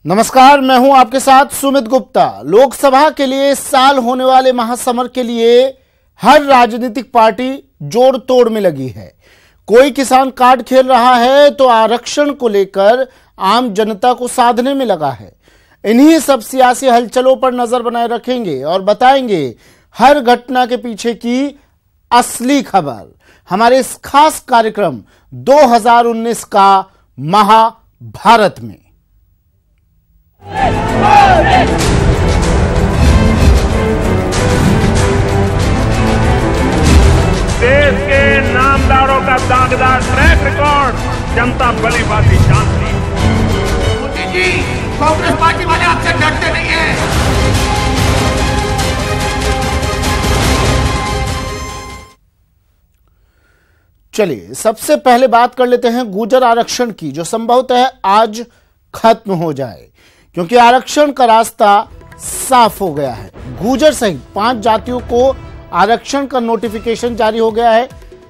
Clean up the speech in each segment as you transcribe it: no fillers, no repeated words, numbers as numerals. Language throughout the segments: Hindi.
नमस्कार, मैं हूं आपके साथ सुमित गुप्ता। लोकसभा के लिए इस साल होने वाले महासमर के लिए हर राजनीतिक पार्टी जोड़ तोड़ में लगी है। कोई किसान कार्ड खेल रहा है तो आरक्षण को लेकर आम जनता को साधने में लगा है। इन्हीं सब सियासी हलचलों पर नजर बनाए रखेंगे और बताएंगे हर घटना के पीछे की असली खबर हमारे इस खास कार्यक्रम 2019 का महाभारत में। देश के नामदारों का दागदार ट्रैक रिकॉर्ड जनता भली भांति जानती है। मोदी जी, कांग्रेस पार्टी वाले आपसे डरते नहीं हैं। चलिए सबसे पहले बात कर लेते हैं गुर्जर आरक्षण की, जो संभवतः आज खत्म हो जाए, क्योंकि आरक्षण का रास्ता साफ हो गया है। गुर्जर सहित 5 जातियों को आरक्षण का नोटिफिकेशन जारी हो गया है।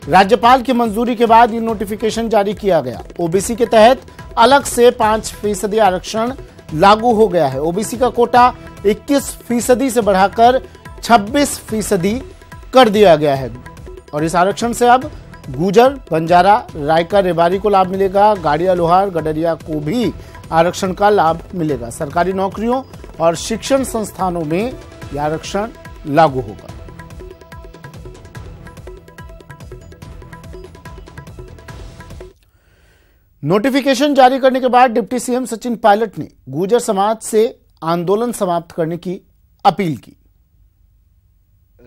राज्यपाल की मंजूरी के बाद ये नोटिफिकेशन जारी किया गया। ओबीसी के तहत अलग से 5% आरक्षण लागू हो गया है। ओबीसी का कोटा 21% से बढ़ाकर 26% कर दिया गया है और इस आरक्षण से अब गुर्जर, बंजारा, रायका, रेबारी को लाभ मिलेगा। गाड़िया, लोहार, गडरिया को भी आरक्षण का लाभ मिलेगा। सरकारी नौकरियों और शिक्षण संस्थानों में यह आरक्षण लागू होगा। नोटिफिकेशन जारी करने के बाद डिप्टी सीएम सचिन पायलट ने गुर्जर समाज से आंदोलन समाप्त करने की अपील की।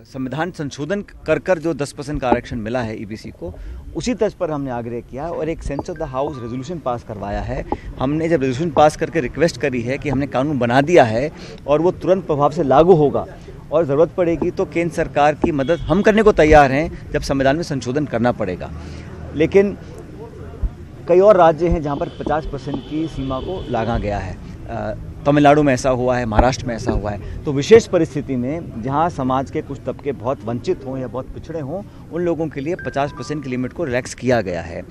संविधान संशोधन कर जो 10% का आरक्षण मिला है ईबीसी को, उसी तर्ज पर हमने आग्रह किया और एक sense of the house resolution pass करवाया है। हमने जब रेजोल्यूशन पास करके रिक्वेस्ट करी है कि हमने कानून बना दिया है और वो तुरंत प्रभाव से लागू होगा और ज़रूरत पड़ेगी तो केंद्र सरकार की मदद हम करने को तैयार हैं जब संविधान में संशोधन करना पड़ेगा। लेकिन कई और राज्य हैं जहाँ पर 50% की सीमा को लागा गया है। तमिलनाडु में ऐसा हुआ है, महाराष्ट्र में ऐसा हुआ है। तो विशेष परिस्थिति में जहां समाज के कुछ तबके बहुत वंचित हों या बहुत पिछड़े हों, उन लोगों के लिए 50% की लिमिट को रिलैक्स किया गया है।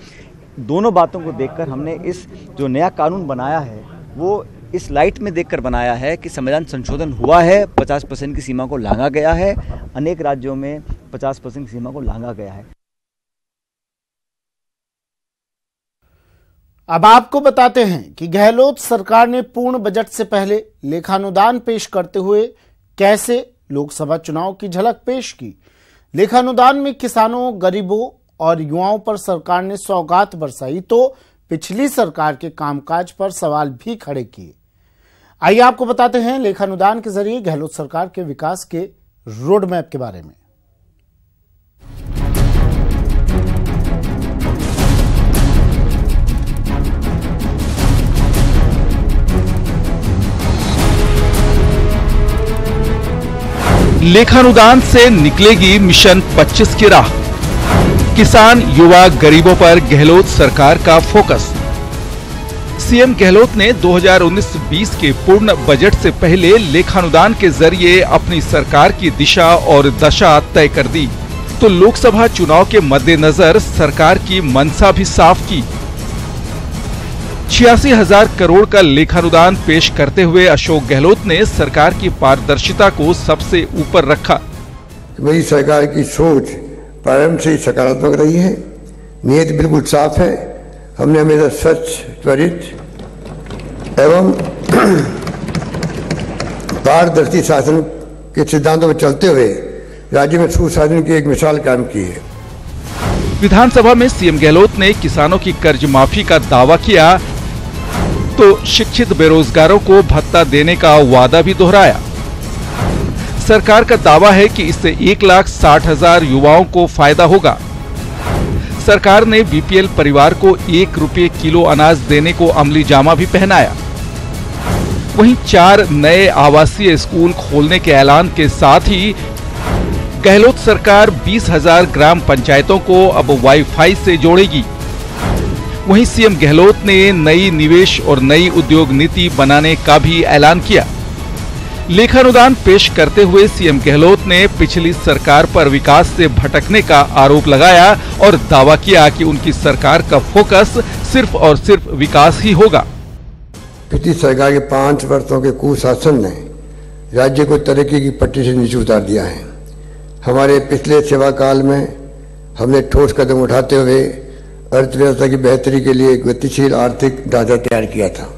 दोनों बातों को देखकर हमने इस जो नया कानून बनाया है वो इस लाइट में देखकर बनाया है कि संविधान संशोधन हुआ है, 50% की सीमा को लांघा गया है, अनेक राज्यों में 50% की सीमा को लांघा गया है। अब आपको बताते हैं कि गहलोत सरकार ने पूर्ण बजट से पहले लेखानुदान पेश करते हुए कैसे लोकसभा चुनाव की झलक पेश की। लेखानुदान में किसानों, गरीबों और युवाओं पर सरकार ने सौगात बरसाई तो पिछली सरकार के कामकाज पर सवाल भी खड़े किए। आइए आपको बताते हैं लेखानुदान के जरिए गहलोत सरकार के विकास के रोड मैप के बारे में। लेखानुदान से निकलेगी मिशन 25 की राह। किसान, युवा, गरीबों पर गहलोत सरकार का फोकस। सीएम गहलोत ने 2019-20 के पूर्ण बजट से पहले लेखानुदान के जरिए अपनी सरकार की दिशा और दशा तय कर दी, तो लोकसभा चुनाव के मद्देनजर सरकार की मंशा भी साफ की। 86,000 करोड़ का लेखानुदान पेश करते हुए अशोक गहलोत ने सरकार की पारदर्शिता को सबसे ऊपर रखा। मेरी सरकार की सोच प्रारंभ से ही सकारात्मक रही है। नीयत बिल्कुल साफ है। हमने हमेशा सच, त्वरित एवं पारदर्शी शासन के सिद्धांतों पर चलते हुए राज्य में सुशासन की एक मिसाल कायम की है। विधानसभा में सीएम गहलोत ने किसानों की कर्ज माफी का दावा किया तो शिक्षित बेरोजगारों को भत्ता देने का वादा भी दोहराया। सरकार का दावा है कि इससे 1,60,000 युवाओं को फायदा होगा। सरकार ने बीपीएल परिवार को 1 रुपये किलो अनाज देने को अमली जामा भी पहनाया। वहीं 4 नए आवासीय स्कूल खोलने के ऐलान के साथ ही गहलोत सरकार 20,000 ग्राम पंचायतों को अब वाईफाई से जोड़ेगी। वहीं सीएम गहलोत ने नई निवेश और नई उद्योग नीति बनाने का भी ऐलान किया। लेखानुदान पेश करते हुए सीएम गहलोत ने पिछली सरकार पर विकास से भटकने का आरोप लगाया और दावा किया कि उनकी सरकार का फोकस सिर्फ और सिर्फ विकास ही होगा। पिछली सरकार के 5 वर्षों के कुशासन ने राज्य को तरक्की की पट्टी से नीचे उतार दिया है। हमारे पिछले सेवा काल में हमने ठोस कदम उठाते हुए अर्थव्यवस्था की बेहतरी के लिए एक गतिशील आर्थिक ढांचा तैयार किया था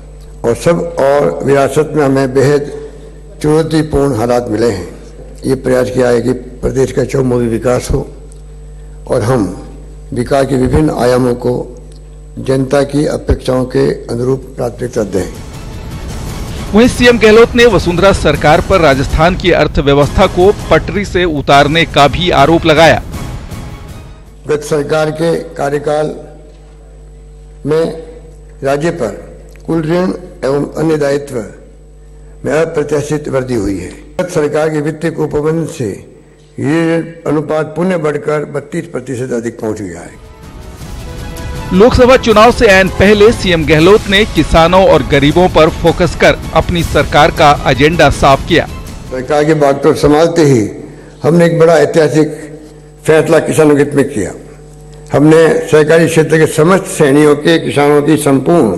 और विरासत में हमें बेहद चुनौतीपूर्ण हालात मिले हैं। ये प्रयास किया है कि प्रदेश का चौमुखी विकास हो और हम विकास के विभिन्न आयामों को जनता की अपेक्षाओं के अनुरूप प्राथमिकता दें। वहीं सीएम गहलोत ने वसुंधरा सरकार पर राजस्थान की अर्थव्यवस्था को पटरी से उतारने का भी आरोप लगाया। गत सरकार के कार्यकाल में राज्य पर कुल ऋण एवं अन्य दायित्व में अप्रत्याशित वृद्धि हुई है। गत सरकार के वित्तीय कुप्रबंधन से ये अनुपात पुनः बढ़कर 32% अधिक पहुंच गया है। लोकसभा चुनाव से ऐन पहले सीएम गहलोत ने किसानों और गरीबों पर फोकस कर अपनी सरकार का एजेंडा साफ किया। सरकार के बागडोर संभालते ही हमने एक बड़ा ऐतिहासिक फैसला किसानों के हित में किया। हमने सहकारी क्षेत्र के समस्त श्रेणियों के किसानों की संपूर्ण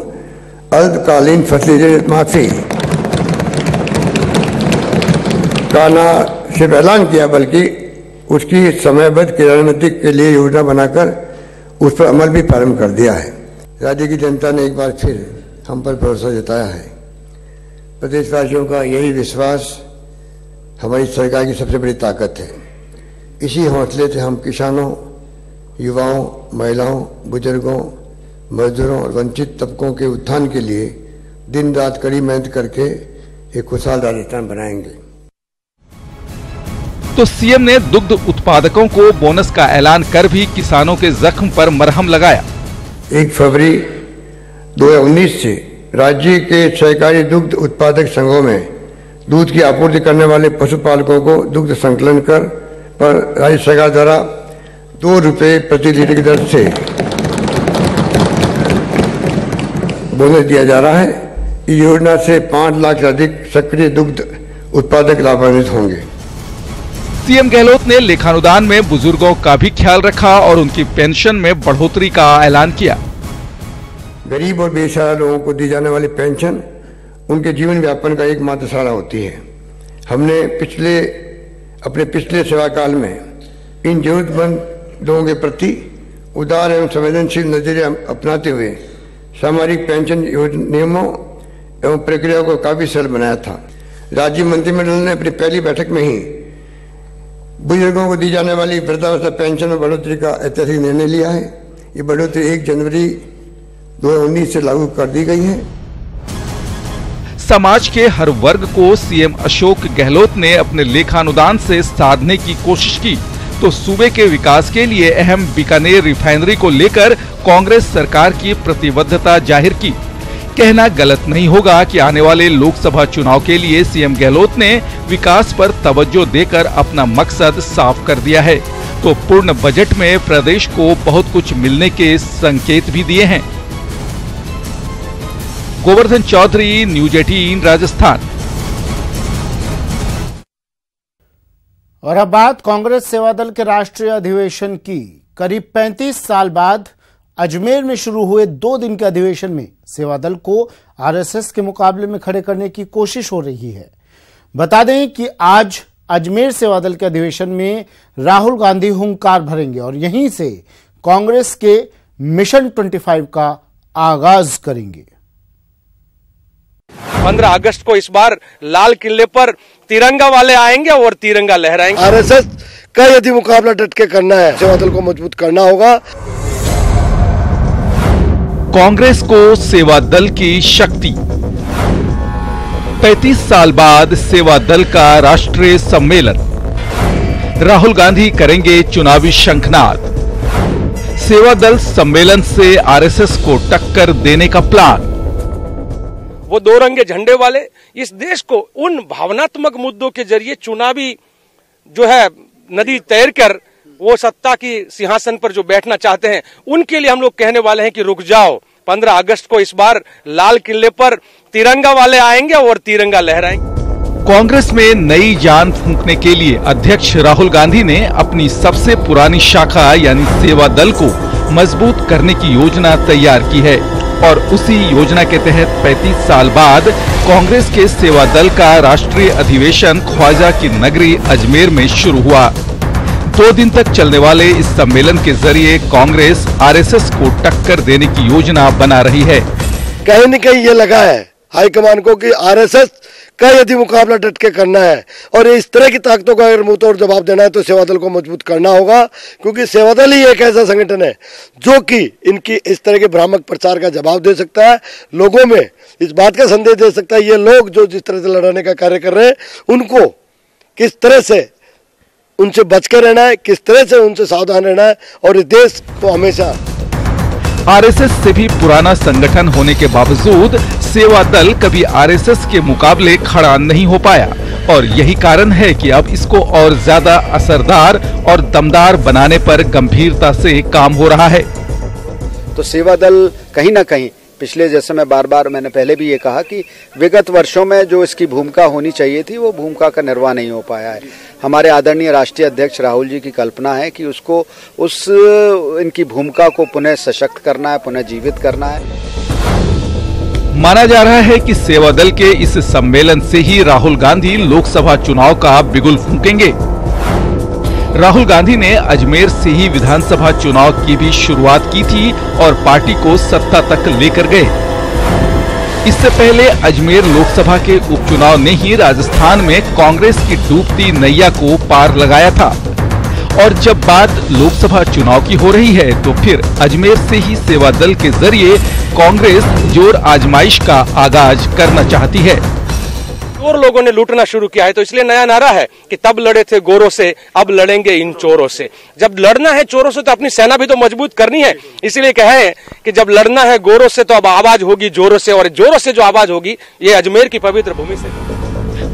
अल्पकालीन फसली ऋण माफी का न सिर्फ ऐलान किया बल्कि उसकी समयबद्ध क्रियान्वयन के लिए योजना बनाकर उस पर अमल भी प्रारंभ कर दिया है। राज्य की जनता ने एक बार फिर हम पर भरोसा जताया है। प्रदेशवासियों का यही विश्वास हमारी सरकार की सबसे बड़ी ताकत है। इसी हौसले से हम किसानों, युवाओं, महिलाओं, बुजुर्गों, मजदूरों और वंचित तबकों के उत्थान के लिए दिन रात कड़ी मेहनत करके एक खुशहाल राजस्थान बनाएंगे। तो सीएम ने दुग्ध उत्पादकों को बोनस का ऐलान कर भी किसानों के जख्म पर मरहम लगाया। 1 फरवरी 2019 से राज्य के सहकारी दुग्ध उत्पादक संघों में दूध की आपूर्ति करने वाले पशुपालकों को दुग्ध संकलन कर पर राज्य सरकार द्वारा 2 रुपये प्रति लीटर की दर से बोनस दिया जा रहा है। इस योजना से 5 लाख से अधिक सक्रिय दुग्ध उत्पादक लाभान्वित होंगे। सीएम गहलोत ने लेखानुदान में बुजुर्गों का भी ख्याल रखा और उनकी पेंशन में बढ़ोतरी का ऐलान किया। गरीब और बेसहारा लोगों को दी जाने वाली पेंशन उनके जीवन यापन का एकमात्र सहारा होती है। हमने अपने पिछले सेवा काल में इन जरूरतमंद लोगों के प्रति उदार एवं संवेदनशील नजरिया अपनाते हुए सामाजिक पेंशन नियमों एवं प्रक्रिया को काफी सरल बनाया था। राज्य मंत्रिमंडल ने अपनी पहली बैठक में ही बुजुर्गों को दी जाने वाली वृद्धावस्था पेंशन में बढ़ोतरी का ऐतिहासिक निर्णय लिया है। ये बढ़ोतरी 1 जनवरी 2019 से लागू कर दी गई है। समाज के हर वर्ग को सीएम अशोक गहलोत ने अपने लेखानुदान से साधने की कोशिश की तो सूबे के विकास के लिए अहम बीकानेर रिफाइनरी को लेकर कांग्रेस सरकार की प्रतिबद्धता जाहिर की। कहना गलत नहीं होगा कि आने वाले लोकसभा चुनाव के लिए सीएम गहलोत ने विकास पर तवज्जो देकर अपना मकसद साफ कर दिया है तो पूर्ण बजट में प्रदेश को बहुत कुछ मिलने के संकेत भी दिए हैं। गोवर्धन चौधरी, न्यूज 18 राजस्थान। और अब बात कांग्रेस सेवा दल के राष्ट्रीय अधिवेशन की। करीब 35 साल बाद अजमेर में शुरू हुए 2 दिन के अधिवेशन में सेवा दल को आरएसएस के मुकाबले में खड़े करने की कोशिश हो रही है। बता दें कि आज अजमेर सेवा दल के अधिवेशन में राहुल गांधी हुंकार भरेंगे और यहीं से कांग्रेस के मिशन 25 का आगाज करेंगे। 15 अगस्त को इस बार लाल किले पर तिरंगा वाले आएंगे और तिरंगा लहराएंगे। आरएसएस का यदि मुकाबला डट के करना है, सेवा दल को मजबूत करना होगा। कांग्रेस को सेवा दल की शक्ति। 35 साल बाद सेवा दल का राष्ट्रीय सम्मेलन। राहुल गांधी करेंगे चुनावी शंखनाद। सेवा दल सम्मेलन से आरएसएस को टक्कर देने का प्लान। वो 2 रंगे झंडे वाले इस देश को उन भावनात्मक मुद्दों के जरिए चुनावी जो है नदी तैर कर वो सत्ता की सिंहासन पर जो बैठना चाहते हैं उनके लिए हम लोग कहने वाले हैं कि रुक जाओ। 15 अगस्त को इस बार लाल किले पर तिरंगा वाले आएंगे और तिरंगा लहराएंगे। कांग्रेस में नई जान फूंकने के लिए अध्यक्ष राहुल गांधी ने अपनी सबसे पुरानी शाखा यानी सेवा दल को मजबूत करने की योजना तैयार की है। और उसी योजना के तहत 35 साल बाद कांग्रेस के सेवा दल का राष्ट्रीय अधिवेशन ख्वाजा की नगरी अजमेर में शुरू हुआ। 2 दिन तक चलने वाले इस सम्मेलन के जरिए कांग्रेस आरएसएस को टक्कर देने की योजना बना रही है। कहीं न कहीं ये लगा है हाईकमान को कि आरएसएस का यदि मुकाबला डट के करना है और इस तरह की ताकतों का अगर मुंहतोड़ जवाब देना है तो सेवा दल को मजबूत करना होगा, क्योंकि सेवा दल ही एक ऐसा संगठन है जो कि इनकी इस तरह के भ्रामक प्रचार का जवाब दे सकता है, लोगों में इस बात का संदेश दे सकता है ये लोग जो जिस तरह से लड़ाने का कार्य कर रहे हैं उनको किस तरह से उनसे बच कर रहना है, किस तरह से उनसे सावधान रहना है और इस देश को हमेशा। आरएसएस से भी पुराना संगठन होने के बावजूद सेवा दल कभी आरएसएस के मुकाबले खड़ा नहीं हो पाया और यही कारण है कि अब इसको और ज्यादा असरदार और दमदार बनाने पर गंभीरता से काम हो रहा है। तो सेवा दल कहीं ना कहीं पिछले, जैसे मैं बार मैंने पहले भी ये कहा कि विगत वर्षों में जो इसकी भूमिका होनी चाहिए थी वो भूमिका का निर्वाह नहीं हो पाया है। हमारे आदरणीय राष्ट्रीय अध्यक्ष राहुल जी की कल्पना है कि उसको इनकी भूमिका को पुनः सशक्त करना है, पुनः जीवित करना है। माना जा रहा है कि सेवा दल के इस सम्मेलन से ही राहुल गांधी लोकसभा चुनाव का बिगुल फूंकेंगे। राहुल गांधी ने अजमेर से ही विधानसभा चुनाव की भी शुरुआत की थी और पार्टी को सत्ता तक लेकर गए। इससे पहले अजमेर लोकसभा के उपचुनाव ने ही राजस्थान में कांग्रेस की डूबती नैया को पार लगाया था और जब बात लोकसभा चुनाव की हो रही है तो फिर अजमेर से ही सेवा दल के जरिए कांग्रेस जोर आजमाइश का आगाज करना चाहती है। और लोगों ने लूटना शुरू किया है, तो इसलिए नया नारा है कि तब लड़े थे गोरों से, अब लड़ेंगे इन चोरों से। जब लड़ना है चोरों से तो अपनी सेना भी तो मजबूत करनी है, इसलिए कहे कि जब लड़ना है गोरों से तो अब आवाज होगी जोरों से, और जोरों से जो आवाज होगी ये अजमेर की पवित्र भूमि से।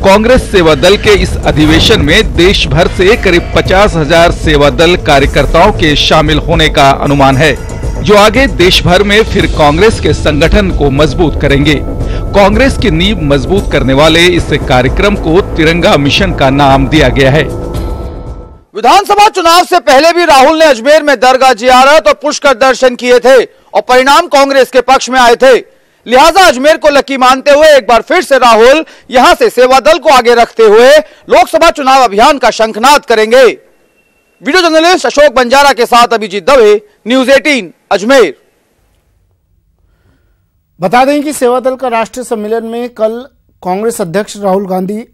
कांग्रेस सेवा दल के इस अधिवेशन में देश भर से करीब 50,000 सेवा दल कार्यकर्ताओं के शामिल होने का अनुमान है, जो आगे देश भर में फिर कांग्रेस के संगठन को मजबूत करेंगे। कांग्रेस की नींव मजबूत करने वाले इस कार्यक्रम को तिरंगा मिशन का नाम दिया गया है। विधानसभा चुनाव से पहले भी राहुल ने अजमेर में दरगाह जियारत और पुष्कर दर्शन किए थे और परिणाम कांग्रेस के पक्ष में आए थे। लिहाजा अजमेर को लकी मानते हुए एक बार फिर से राहुल यहां से सेवा दल को आगे रखते हुए लोकसभा चुनाव अभियान का शंखनाद करेंगे। वीडियो जर्नलिस्ट अशोक बंजारा के साथ अभिजीत दवे, न्यूज 18 अजमेर। बता दें कि सेवा दल का राष्ट्रीय सम्मेलन में कल कांग्रेस अध्यक्ष राहुल गांधी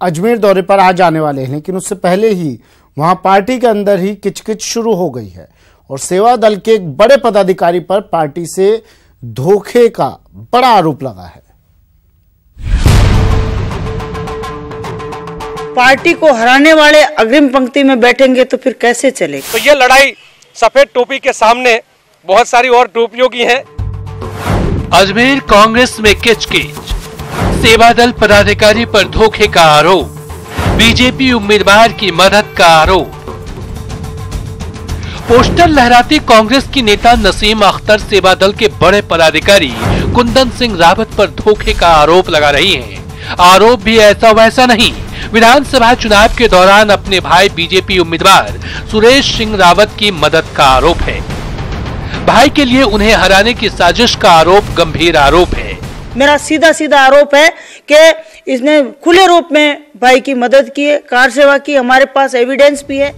अजमेर दौरे पर आज आने वाले हैं, लेकिन उससे पहले ही वहां पार्टी के अंदर ही किचकिच शुरू हो गई है और सेवा दल के एक बड़े पदाधिकारी पर पार्टी से धोखे का बड़ा आरोप लगा है। पार्टी को हराने वाले अग्रिम पंक्ति में बैठेंगे तो फिर कैसे चलेगा? तो ये लड़ाई सफेद टोपी के सामने बहुत सारी और टोपियों की है। अजमेर कांग्रेस में किचकिच, सेवा दल पदाधिकारी पर धोखे का आरोप, बीजेपी उम्मीदवार की मदद का आरोप। पोस्टर लहराती कांग्रेस की नेता नसीम अख्तर सेवा दल के बड़े पदाधिकारी कुंदन सिंह रावत पर धोखे का आरोप लगा रही हैं। आरोप भी ऐसा वैसा नहीं, विधानसभा चुनाव के दौरान अपने भाई बीजेपी उम्मीदवार सुरेश सिंह रावत की मदद का आरोप है। भाई के लिए उन्हें हराने की साजिश का आरोप गंभीर आरोप है। मेरा सीधा आरोप है कि इसने खुले रूप में भाई की मदद की है, कार सेवा की, हमारे पास एविडेंस भी है।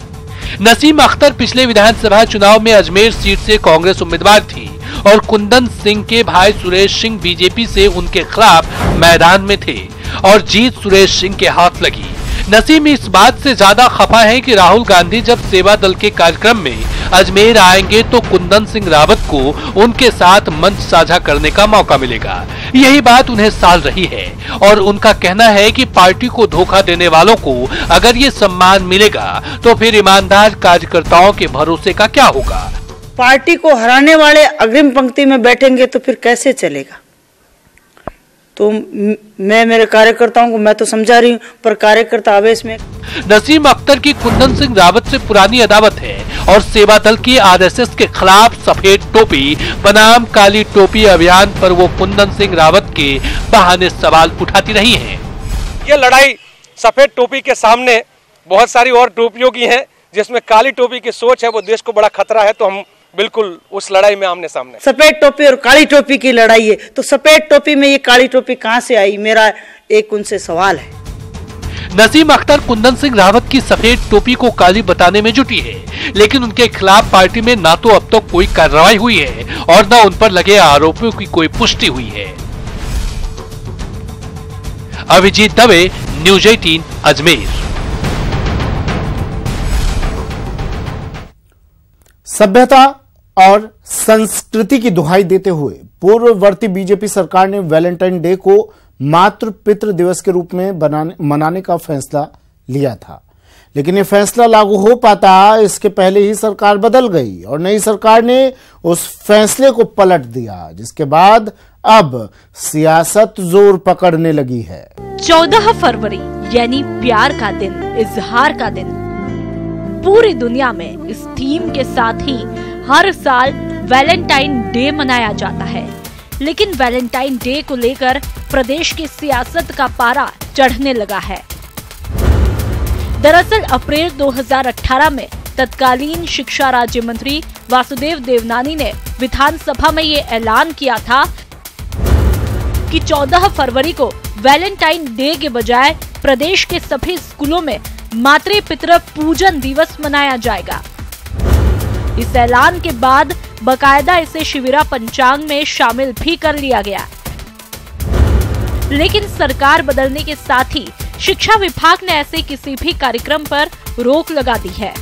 नसीम अख्तर पिछले विधानसभा चुनाव में अजमेर सीट से कांग्रेस उम्मीदवार थी और कुंदन सिंह के भाई सुरेश सिंह बीजेपी से उनके खिलाफ मैदान में थे और जीत सुरेश सिंह के हाथ लगी। नसीम इस बात से ज्यादा खफा है कि राहुल गांधी जब सेवा दल के कार्यक्रम में अजमेर आएंगे तो कुंदन सिंह रावत को उनके साथ मंच साझा करने का मौका मिलेगा। यही बात उन्हें साल रही है और उनका कहना है कि पार्टी को धोखा देने वालों को अगर ये सम्मान मिलेगा तो फिर ईमानदार कार्यकर्ताओं के भरोसे का क्या होगा? पार्टी को हराने वाले अग्रिम पंक्ति में बैठेंगे तो फिर कैसे चलेगा? तो मैं मेरे कार्यकर्ताओं को मैं तो समझा रही हूँ, पर कार्यकर्ता आवेश में। नसीम अख्तर की कुंदन सिंह रावत से पुरानी अदावत है और सेवा दल की आरएसएस के खिलाफ सफेद टोपी बनाम काली टोपी अभियान पर वो कुंदन सिंह रावत के बहाने सवाल उठाती रही हैं। ये लड़ाई सफेद टोपी के सामने बहुत सारी और टोपियों की है, जिसमें काली टोपी की सोच है वो देश को बड़ा खतरा है, तो हम बिल्कुल उस लड़ाई में आमने सामने। सफेद टोपी और काली टोपी की लड़ाई है, तो सफेद टोपी में ये काली टोपी कहां से आई? मेरा एक उनसे सवाल है। नसीम अख्तर कुंदन सिंह रावत की सफेद टोपी को काली बताने में जुटी है, लेकिन उनके खिलाफ पार्टी में ना तो अब तक कोई कार्रवाई हुई है और न उन पर लगे आरोपों की कोई पुष्टि हुई है। अभिजीत दवे, न्यूज 18 अजमेर। सभ्यता और संस्कृति की दुहाई देते हुए पूर्ववर्ती बीजेपी सरकार ने वैलेंटाइन डे को मातृ पितृ दिवस के रूप में मनाने का फैसला लिया था, लेकिन यह फैसला लागू हो पाता इसके पहले ही सरकार बदल गई और नई सरकार ने उस फैसले को पलट दिया, जिसके बाद अब सियासत जोर पकड़ने लगी है। 14 फरवरी यानी प्यार का दिन, इजहार का दिन। पूरी दुनिया में इस थीम के साथ ही हर साल वैलेंटाइन डे मनाया जाता है, लेकिन वैलेंटाइन डे को लेकर प्रदेश की सियासत का पारा चढ़ने लगा है। दरअसल अप्रैल 2018 में तत्कालीन शिक्षा राज्य मंत्री वासुदेव देवनानी ने विधानसभा में ये ऐलान किया था कि 14 फरवरी को वैलेंटाइन डे के बजाय प्रदेश के सभी स्कूलों में मातृ पितृ पूजन दिवस मनाया जाएगा। इस ऐलान के बाद बकायदा इसे शिविरा पंचांग में शामिल भी कर लिया गया, लेकिन सरकार बदलने के साथ ही शिक्षा विभाग ने ऐसे किसी भी कार्यक्रम पर रोक लगा दी है।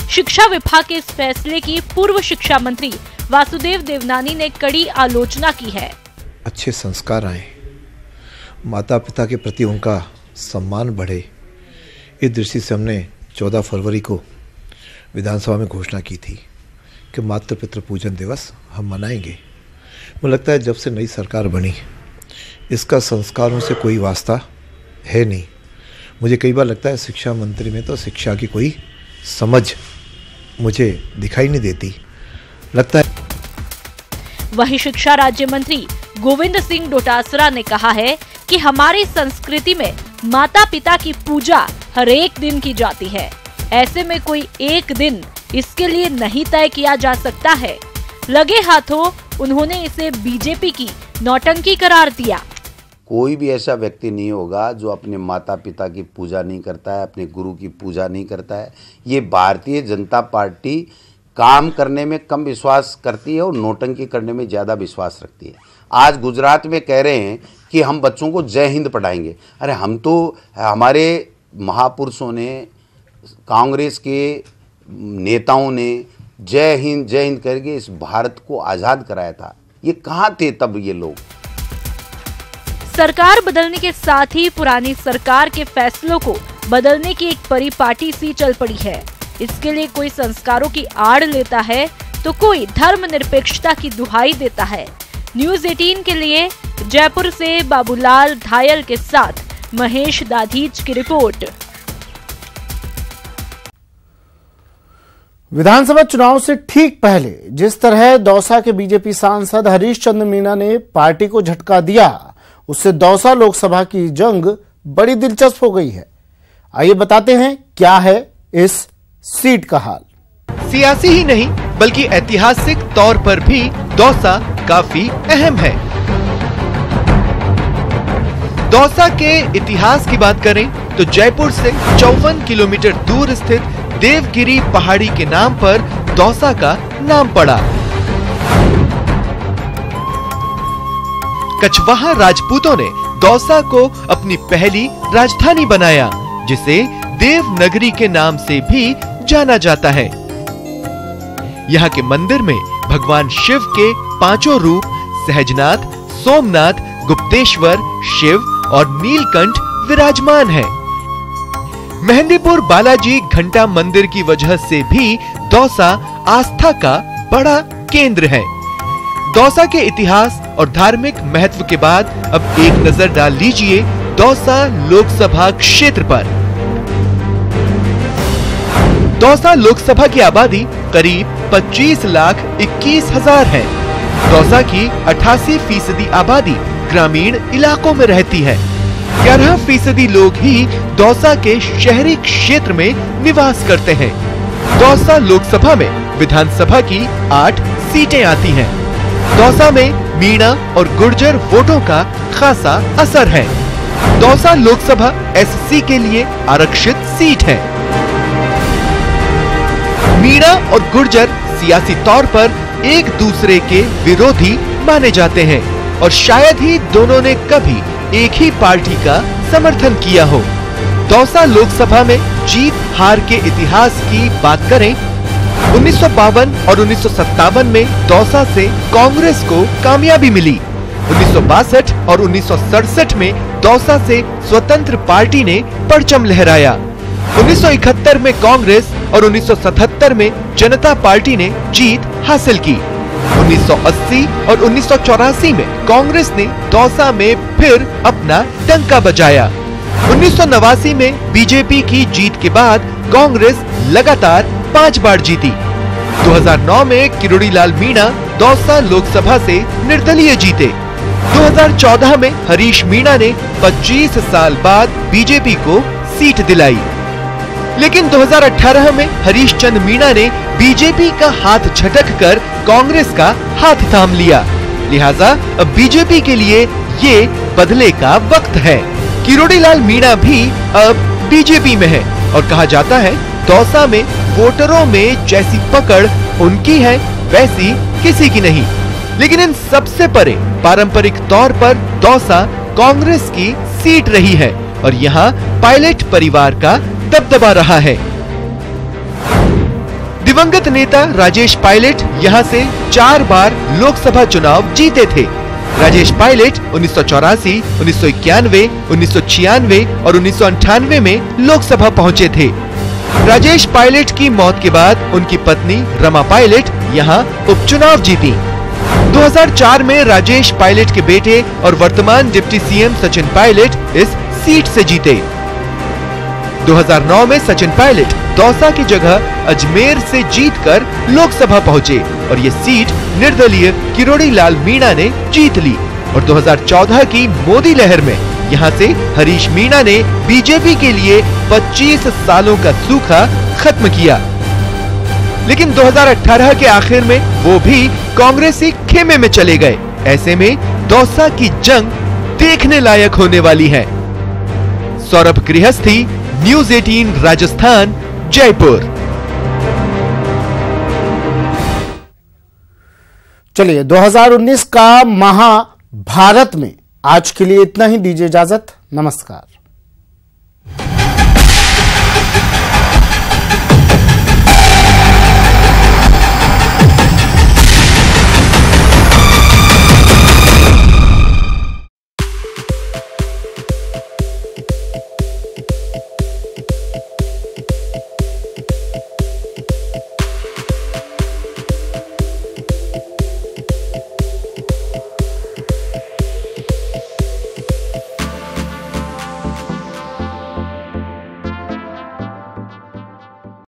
शिक्षा विभाग के इस फैसले की पूर्व शिक्षा मंत्री वासुदेव देवनानी ने कड़ी आलोचना की है। अच्छे संस्कार आए, माता पिता के प्रति उनका सम्मान बढ़े, इस दृष्टि से हमने 14 फरवरी को विधानसभा में घोषणा की थी कि मातृ पितृ पूजन दिवस हम मनाएंगे। मुझे लगता है जब से नई सरकार बनी इसका संस्कारों से कोई वास्ता है नहीं। मुझे कई बार लगता है शिक्षा मंत्री में तो शिक्षा की कोई समझ मुझे दिखाई नहीं देती, लगता है। वहीं शिक्षा राज्य मंत्री गोविंद सिंह डोटासरा ने कहा है कि हमारी संस्कृति में माता पिता की पूजा हर एक दिन की जाती है, ऐसे में कोई एक दिन इसके लिए नहीं तय किया जा सकता है। लगे हाथों उन्होंने इसे बीजेपी की नौटंकी करार दिया। कोई भी ऐसा व्यक्ति नहीं होगा जो अपने माता पिता की पूजा नहीं करता है, अपने गुरु की पूजा नहीं करता है। ये भारतीय जनता पार्टी काम करने में कम विश्वास करती है और नौटंकी करने में ज़्यादा विश्वास रखती है। आज गुजरात में कह रहे हैं कि हम बच्चों को जय हिंद पढ़ाएंगे। अरे हम तो, हमारे महापुरुषों ने, कांग्रेस के नेताओं ने जय हिंद करके इस भारत को आज़ाद कराया था। ये कहाँ थे तब ये लोग? सरकार बदलने के साथ ही पुरानी सरकार के फैसलों को बदलने की एक परिपाटी सी चल पड़ी है। इसके लिए कोई संस्कारों की आड़ लेता है तो कोई धर्मनिरपेक्षता की दुहाई देता है। न्यूज 18 के लिए जयपुर से बाबूलाल धायल के साथ महेश दाधीच की रिपोर्ट। विधानसभा चुनाव से ठीक पहले जिस तरह दौसा के बीजेपी सांसद हरीश चंद्र मीणा ने पार्टी को झटका दिया, उससे दौसा लोकसभा की जंग बड़ी दिलचस्प हो गई है। आइए बताते हैं क्या है इस सीट का हाल। सियासी ही नहीं बल्कि ऐतिहासिक तौर पर भी दौसा काफी अहम है। दौसा के इतिहास की बात करें तो जयपुर से 54 किलोमीटर दूर स्थित देवगिरी पहाड़ी के नाम पर दौसा का नाम पड़ा। कछवाहा राजपूतों ने दौसा को अपनी पहली राजधानी बनाया, जिसे देवनगरी के नाम से भी जाना जाता है। यहाँ के मंदिर में भगवान शिव के 5 रूप सहजनाथ, सोमनाथ, गुप्तेश्वर, शिव और नीलकंठ विराजमान है। मेहंदीपुर बालाजी घंटा मंदिर की वजह से भी दौसा आस्था का बड़ा केंद्र है। दौसा के इतिहास और धार्मिक महत्व के बाद अब एक नजर डाल लीजिए दौसा लोकसभा क्षेत्र पर। दौसा लोकसभा की आबादी करीब 25,21,000 है। दौसा की 88% आबादी ग्रामीण इलाकों में रहती है। 11% लोग ही दौसा के शहरी क्षेत्र में निवास करते हैं। दौसा लोकसभा में विधानसभा की 8 सीटें आती हैं। दौसा में मीणा और गुर्जर वोटों का खासा असर है। दौसा लोकसभा एससी के लिए आरक्षित सीट है। मीणा और गुर्जर सियासी तौर पर एक दूसरे के विरोधी माने जाते हैं और शायद ही दोनों ने कभी एक ही पार्टी का समर्थन किया हो। दौसा लोकसभा में जीत हार के इतिहास की बात करें, 1952 और 1957 में दौसा से कांग्रेस को कामयाबी मिली। 1962 और 1967 में दौसा से स्वतंत्र पार्टी ने परचम लहराया। 1971 में कांग्रेस और 1977 में जनता पार्टी ने जीत हासिल की। 1980 और 1984 में कांग्रेस ने दौसा में फिर अपना डंका बजाया। 1989 में बीजेपी की जीत के बाद कांग्रेस लगातार 5 बार जीती। 2009 में किरोड़ी लाल मीणा दौसा लोकसभा से निर्दलीय जीते। 2014 में हरीश मीणा ने 25 साल बाद बीजेपी को सीट दिलाई। लेकिन 2018 में हरीश चंद मीणा ने बीजेपी का हाथ झटककर कांग्रेस का हाथ थाम लिया। लिहाजा अब बीजेपी के लिए ये बदले का वक्त है। किरोड़ी लाल मीणा भी अब बीजेपी में है और कहा जाता है दौसा में वोटरों में जैसी पकड़ उनकी है वैसी किसी की नहीं। लेकिन इन सबसे परे पारंपरिक तौर पर दौसा कांग्रेस की सीट रही है और यहाँ पायलट परिवार का दबदबा रहा है। दिवंगत नेता राजेश पायलट यहाँ से 4 बार लोकसभा चुनाव जीते थे। राजेश पायलट 1984, 1991, 1996 और 1998 में लोकसभा पहुंचे थे। राजेश पायलट की मौत के बाद उनकी पत्नी रमा पायलट यहाँ उपचुनाव जीती। 2004 में राजेश पायलट के बेटे और वर्तमान डिप्टी सीएम सचिन पायलट इस सीट से जीते। 2009 में सचिन पायलट दौसा की जगह अजमेर से जीतकर लोकसभा पहुंचे और ये सीट निर्दलीय किरोड़ी लाल मीणा ने जीत ली। और 2014 की मोदी लहर में यहाँ से हरीश मीणा ने बीजेपी के लिए 25 सालों का सूखा खत्म किया। लेकिन 2018 के आखिर में वो भी कांग्रेसी खेमे में चले गए। ऐसे में दौसा की जंग देखने लायक होने वाली है। सौरभ गृहस्थी, न्यूज़ 18 राजस्थान, जयपुर। चलिए 2019 का महाभारत में आज के लिए इतना ही। दीजिए इजाजत, नमस्कार।